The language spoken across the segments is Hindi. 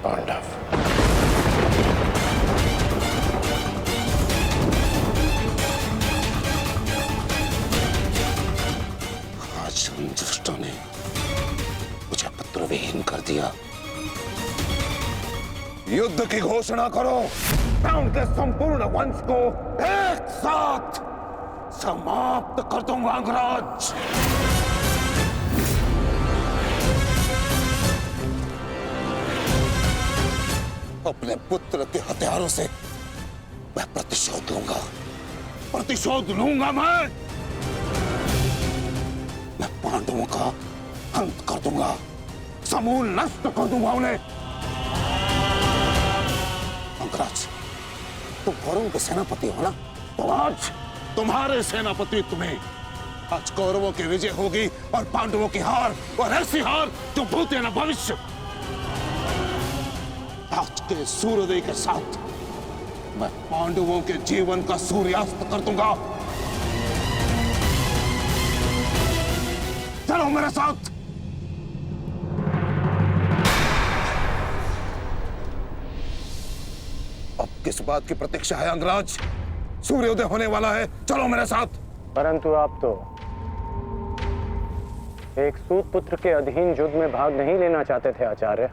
पांडव। आज उन दुष्टों ने मुझे पुत्रविहीन कर दिया। युद्ध की घोषणा करो। मैं उनके संपूर्ण वंश को एक साथ समाप्त कर दूंगा अंगराज। अपने पुत्र के हथियारों से मैं प्रतिशोध लूंगा, प्रतिशोध लूंगा। मैं पांडवों का अंत कर दूंगा, समूल नष्ट कर दूंगा उन्हें। अंगराज, तुम कौरवों के सेनापति हो ना? तो आज तुम्हारे सेनापति तुम्हें आज कौरवों की विजय होगी और पांडवों की हार, और ऐसी हार जो भूत है ना भविष्य। आज के सूर्योदय के साथ मैं पांडवों के जीवन का सूर्यास्त कर दूंगा। चलो मेरे साथ। अब किस बात की प्रतीक्षा है अंगराज? सूर्योदय होने वाला है, चलो मेरे साथ। परंतु आप तो एक सूत पुत्र के अधीन युद्ध में भाग नहीं लेना चाहते थे आचार्य।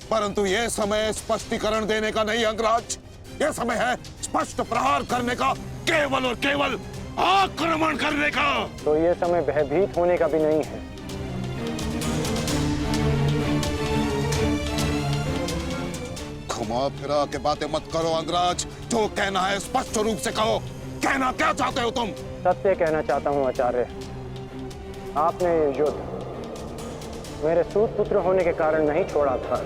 परंतु यह समय स्पष्टीकरण देने का नहीं अंगराज, यह समय है स्पष्ट प्रहार करने का, केवल और केवल आक्रमण करने का। तो यह समय भयभीत होने का भी नहीं है। घुमा फिरा के बातें मत करो अंगराज, जो कहना है स्पष्ट रूप से कहो। कहना क्या चाहते हो तुम? सत्य कहना चाहता हूं आचार्य। आपने ये युद्ध मेरे सूत पुत्र होने के कारण नहीं छोड़ा था।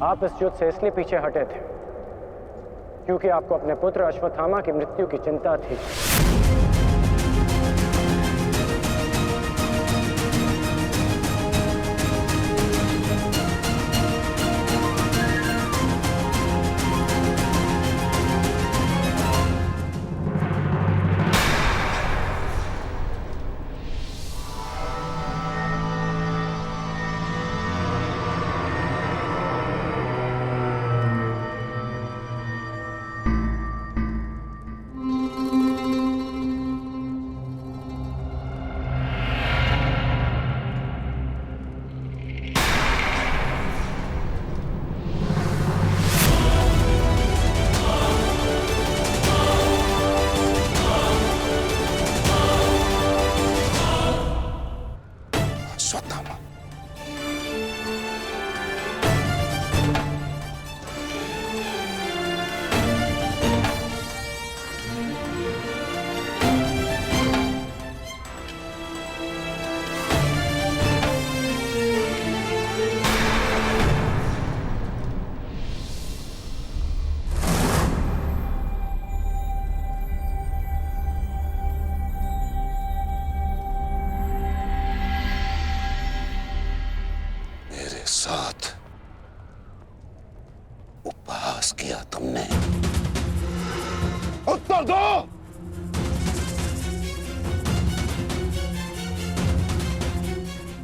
आप इस युद्ध से इसलिए पीछे हटे थे क्योंकि आपको अपने पुत्र अश्वत्थामा की मृत्यु की चिंता थी। साथ उपहास किया तुमने। उत्तर दो।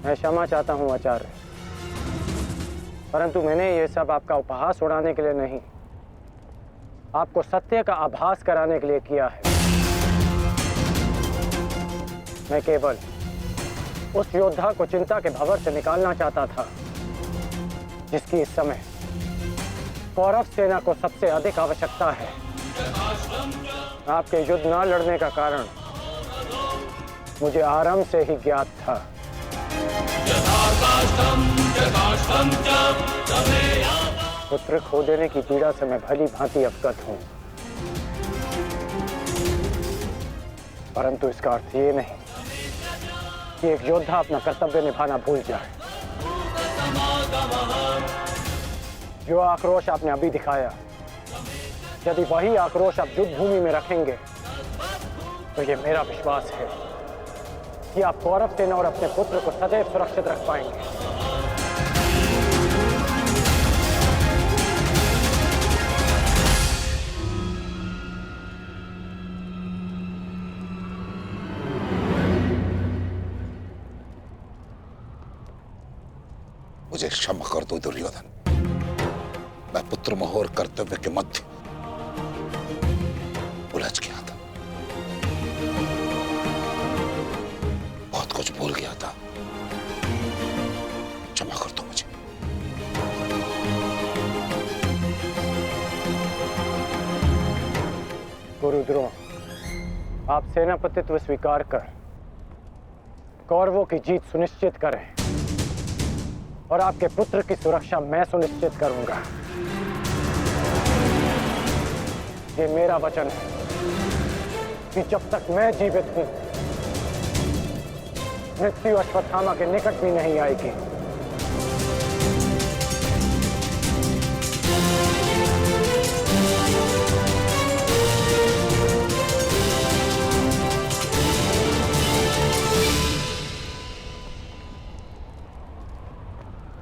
मैं क्षमा चाहता हूं आचार्य, परंतु मैंने ये सब आपका उपहास उड़ाने के लिए नहीं, आपको सत्य का आभास कराने के लिए किया है। मैं केवल उस योद्धा को चिंता के भंवर से निकालना चाहता था जिसकी इस समय कौरव सेना को सबसे अधिक आवश्यकता है। आपके युद्ध न लड़ने का कारण मुझे आरंभ से ही ज्ञात था। पुत्र खो देने की पीड़ा से मैं भली भांति अवगत हूं, परंतु इसका अर्थ ये नहीं कि एक योद्धा अपना कर्तव्य निभाना भूल जाए। जो आक्रोश आपने अभी दिखाया, यदि वही आक्रोश आप युद्ध भूमि में रखेंगे तो ये मेरा विश्वास है कि आप कौरव सेना और अपने पुत्र को सदैव सुरक्षित रख पाएंगे। मुझे क्षमा कर दो दुर्योधन। मैं पुत्र मोह और कर्तव्य के मध्य उलझ गया था, बहुत कुछ भूल गया था। क्षमा कर दो मुझे। गुरुद्रोण, आप सेनापतित्व स्वीकार कर कौरवों की जीत सुनिश्चित करें और आपके पुत्र की सुरक्षा मैं सुनिश्चित करूंगा। ये मेरा वचन है कि जब तक मैं जीवित हूं, मृत्यु अश्वत्थामा के निकट भी नहीं आएगी।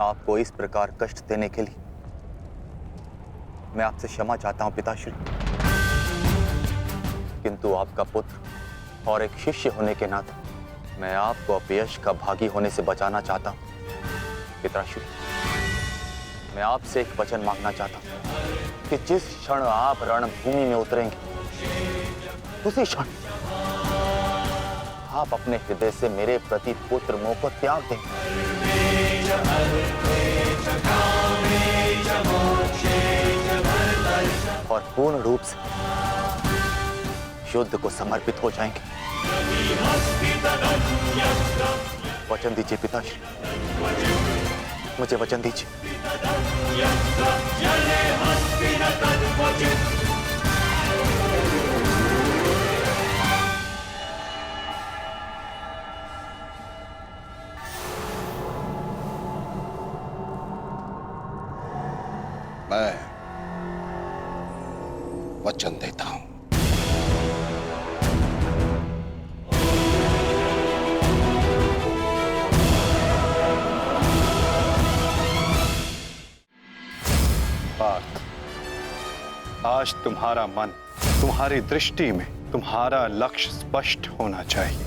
आपको इस प्रकार कष्ट देने के लिए मैं आपसे क्षमा चाहता हूं पिताश्री, किंतु आपका पुत्र और एक शिष्य होने के नाते मैं आपको अपयश का भागी होने से बचाना चाहता हूं। पिताश्री, मैं आपसे एक वचन मांगना चाहता हूं कि जिस क्षण आप रणभूमि में उतरेंगे, उसी क्षण आप अपने हृदय से मेरे प्रति पुत्र मोह को त्याग दें और पूर्ण रूप से युद्ध को समर्पित हो जाएंगे। वचन दीजिए पिताश्री, मुझे वचन दीजिए। मैं वचन देता हूं। पार्थ, आज तुम्हारा मन, तुम्हारी दृष्टि में तुम्हारा लक्ष्य स्पष्ट होना चाहिए।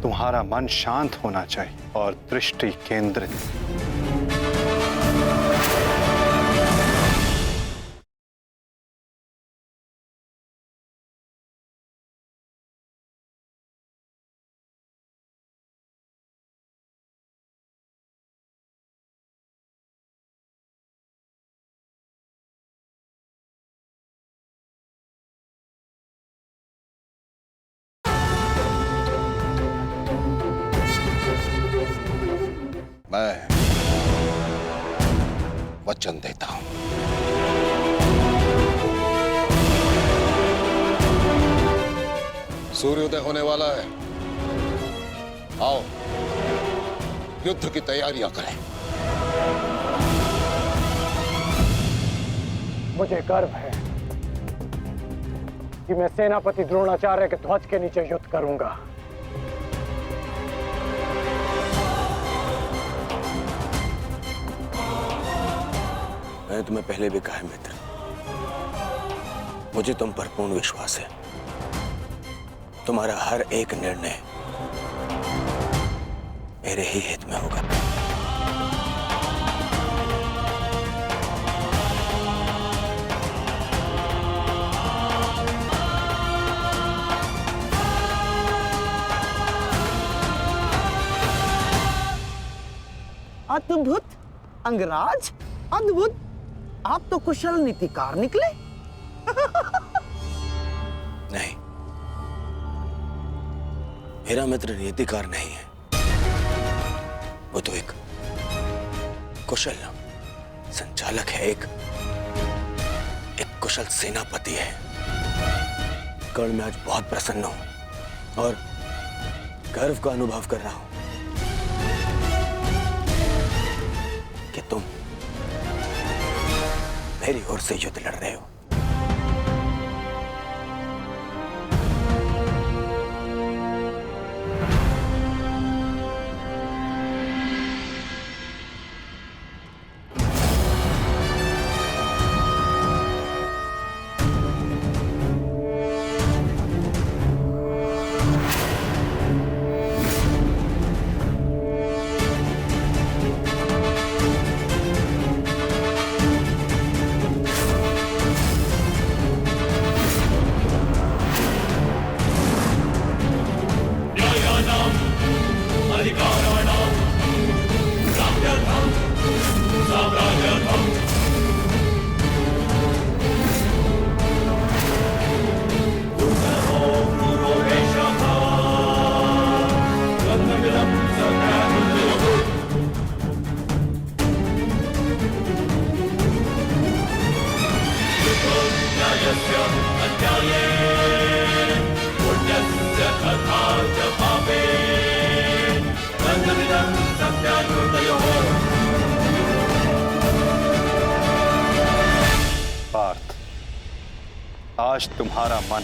तुम्हारा मन शांत होना चाहिए और दृष्टि केंद्रित। मैं वचन देता हूं। सूर्योदय होने वाला है, आओ युद्ध की तैयारियां करें। मुझे गर्व है कि मैं सेनापति द्रोणाचार्य के ध्वज के नीचे युद्ध करूंगा। मैंने तुम्हें पहले भी कहा है मित्र, मुझे तुम पर पूर्ण विश्वास है। तुम्हारा हर एक निर्णय मेरे ही हित में होगा। अद्भुत अंगराज, अद्भुत! आप तो कुशल नीतिकार निकले। नहीं, मेरा मित्र नीतिकार नहीं है, वो तो एक कुशल संचालक है, एक कुशल सेनापति है। कर्ण, मैं आज बहुत प्रसन्न हूं और गर्व का अनुभव कर रहा हूं कि तुम मेरी ओर से युद्ध लड़ रहे हो। आज तुम्हारा मन,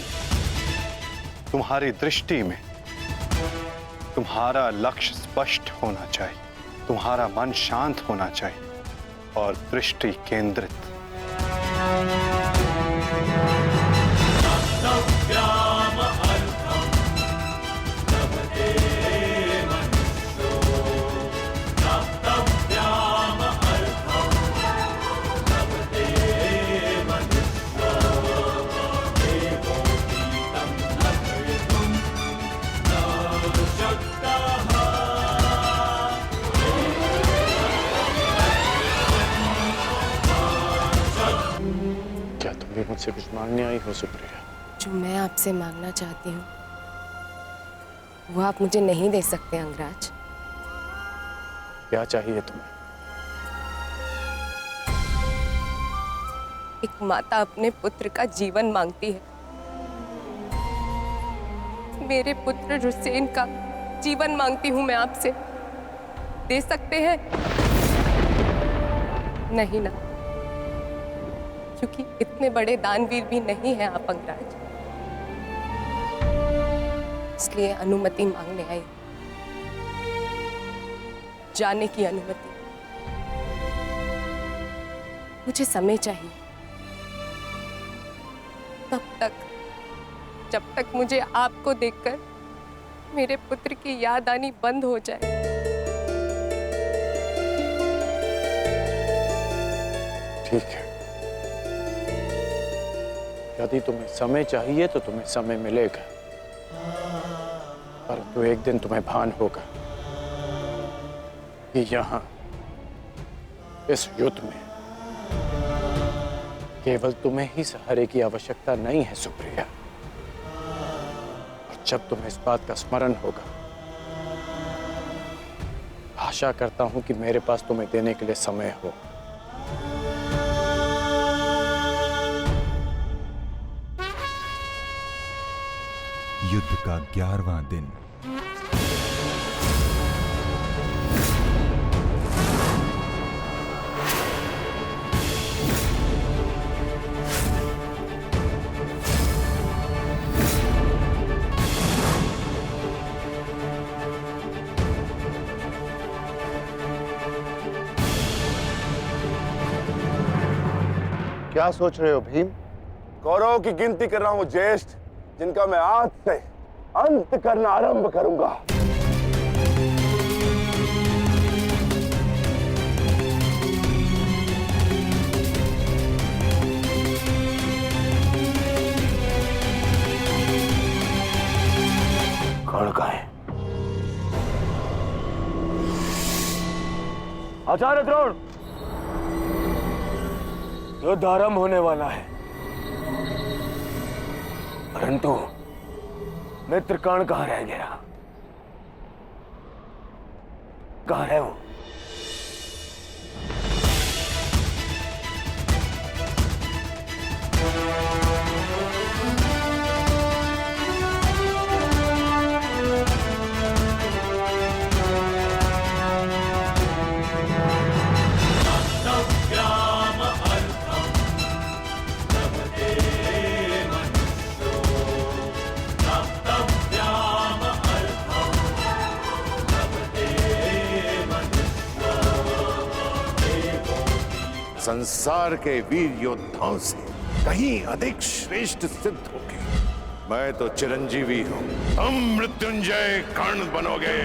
तुम्हारी दृष्टि में तुम्हारा लक्ष्य स्पष्ट होना चाहिए, तुम्हारा मन शांत होना चाहिए और दृष्टि केंद्रित। क्या तुम भी मुझसे कुछ मांगने आई हो सुप्रिया? जो मैं आपसे मांगना चाहती हूँ वो आप मुझे नहीं दे सकते अंगराज। क्या चाहिए तुम्हें? एक माता अपने पुत्र का जीवन मांगती है। मेरे पुत्र हुसैन का जीवन मांगती हूँ मैं आपसे। दे सकते हैं? नहीं ना, क्योंकि इतने बड़े दानवीर भी नहीं हैं आप अंगराज। इसलिए अनुमति मांगने आई, जाने की अनुमति। मुझे समय चाहिए, तब तक जब तक मुझे आपको देखकर मेरे पुत्र की याद आनी बंद हो जाए। ठीक है, यदि तुम्हें समय चाहिए तो तुम्हें समय मिलेगा, परंतु एक दिन तुम्हें भान होगा कि यहाँ इस युद्ध में केवल तुम्हें ही सहारे की आवश्यकता नहीं है सुप्रिया। और जब तुम्हें इस बात का स्मरण होगा, आशा करता हूं कि मेरे पास तुम्हें देने के लिए समय हो। युद्ध का 11वां दिन। क्या सोच रहे हो भीम? कौरवों की गिनती कर रहा हूं ज्येष्ठ, जिनका मैं आज से अंत करना आरंभ करूंगा। कौन कहाँ है? आचार्य द्रोण, युद्ध आरंभ होने वाला है, परंतु मित्र कर्ण कहाँ रह गया? कहाँ है वो? संसार के वीर योद्धाओं से कहीं अधिक श्रेष्ठ सिद्ध होगे। मैं तो चिरंजीवी हूं, तुम मृत्युंजय कर्ण बनोगे,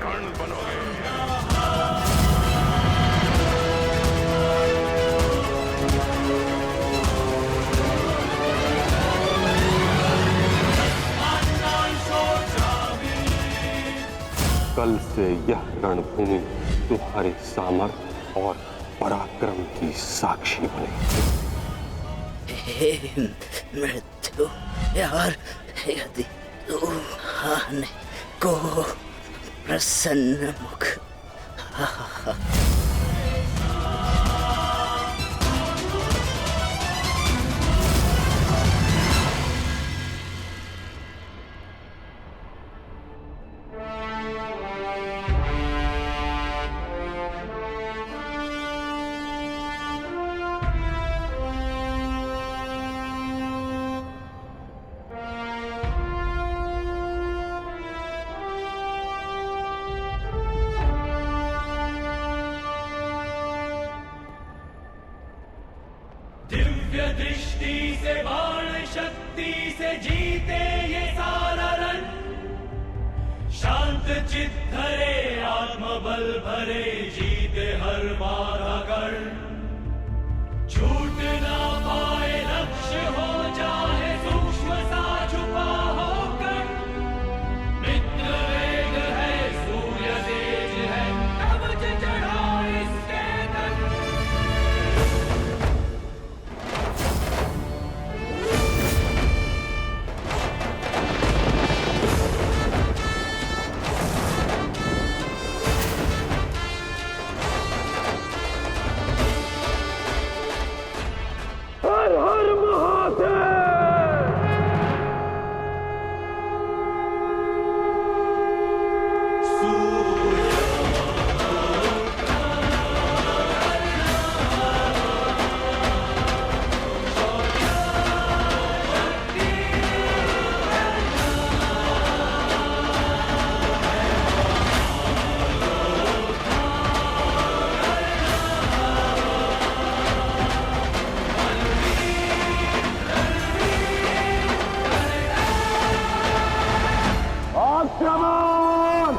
कर्ण बनोगे। कल से यह रणभूमि तुम्हारे सामर्थ्य और पराक्रम की साक्षी बनेगी। हे मृत्यु यार, यदि तू आने को प्रसन्न मुख दिव्य दृष्टि से बाण शक्ति से जीते ये सारा रण, शांत चित्त धरे आत्मबल भरे जीते हर बाधा गढ़, छूट ना पाए लक्ष्य हो जाए सूक्ष्म सा छुपा होकर, मित्र वेग है सूर्य तेज है कवच चढ़ा इसके तक। हर हर महादेव। आक्रमण!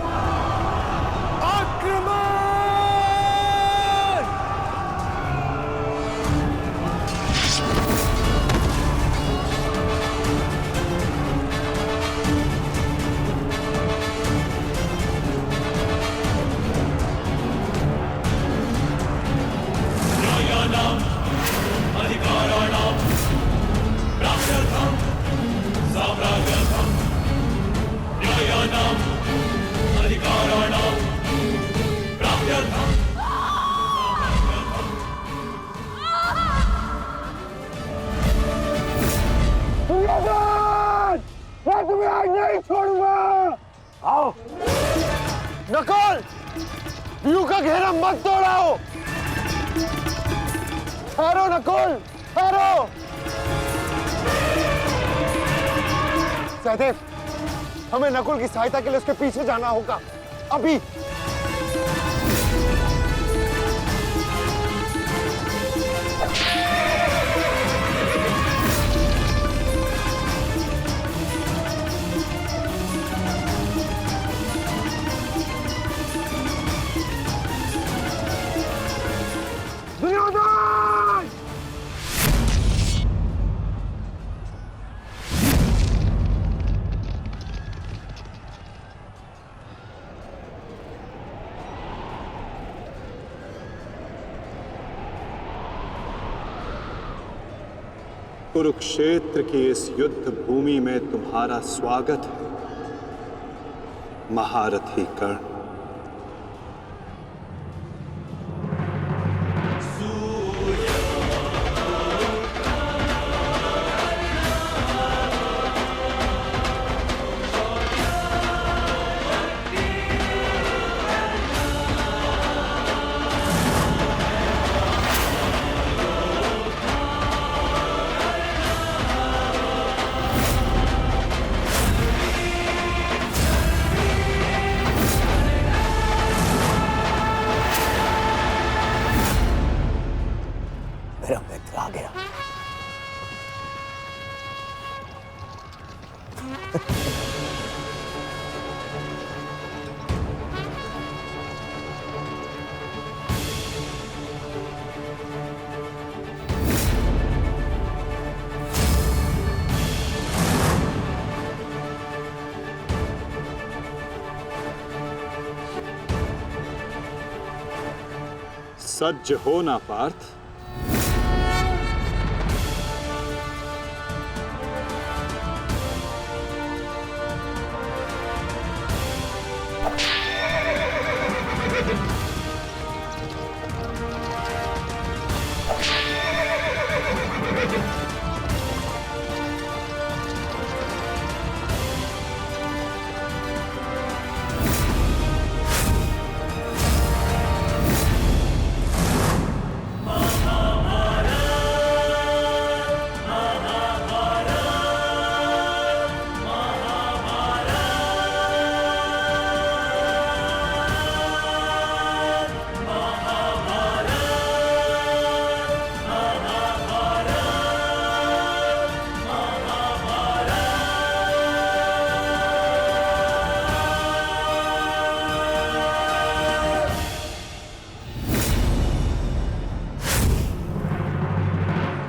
आक्रमण! न्यायानाम् अधिकाराणाम् प्राप्त्यर्थम् साम्राज्यर्थम्, न्यायानाम् अधिकाराणाम् प्राप्त्यर्थम् दुर्योधन! मैं तुम्हें आज नहीं छोड़ूंगा। आओ नकुल, व्यू का घेरा मत तोड़ाओ। ठहरो नकुल, ठहरो। सहदेव, हमें नकुल की सहायता के लिए उसके पीछे जाना होगा अभी। दुर्योधन! कुरुक्षेत्र की इस युद्ध भूमि में तुम्हारा स्वागत है, महारथी कर्ण। मेरा मित्र आ गया। सज्ज हो ना पार्थ।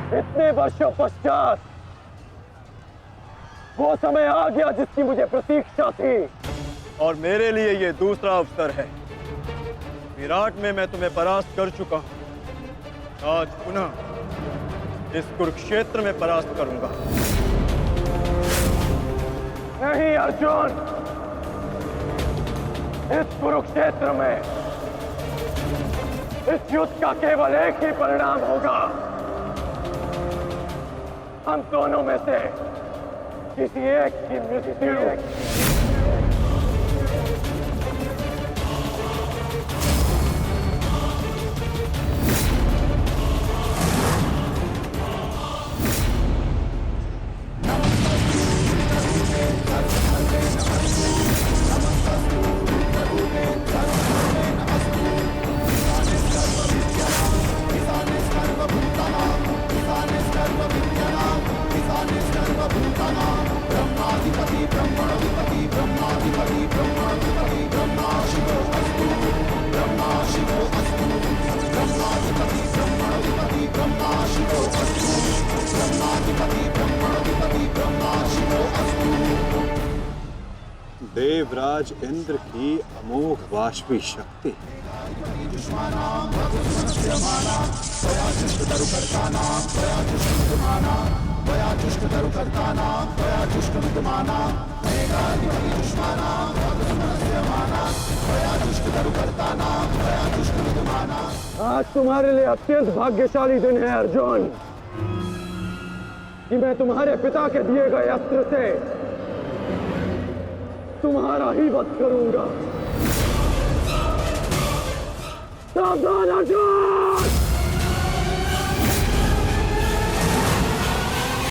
इतने वर्षों पश्चात वो समय आ गया जिसकी मुझे प्रतीक्षा थी, और मेरे लिए ये दूसरा अवसर है। विराट में मैं तुम्हें परास्त कर चुका हूं, आज पुनः इस कुरुक्षेत्र में परास्त करूंगा। नहीं अर्जुन, इस कुरुक्षेत्र में इस युद्ध का केवल एक ही परिणाम होगा। हम दोनों में से किसी एक की मृत्यु। देवराज इंद्र की अमोघ वाष्पी शक्ति। आज तुम्हारे लिए अत्यंत भाग्यशाली दिन है अर्जुन, कि मैं तुम्हारे पिता के दिए गए अस्त्र से तुम्हारा ही वध करूंगा। सावधान अर्जुन!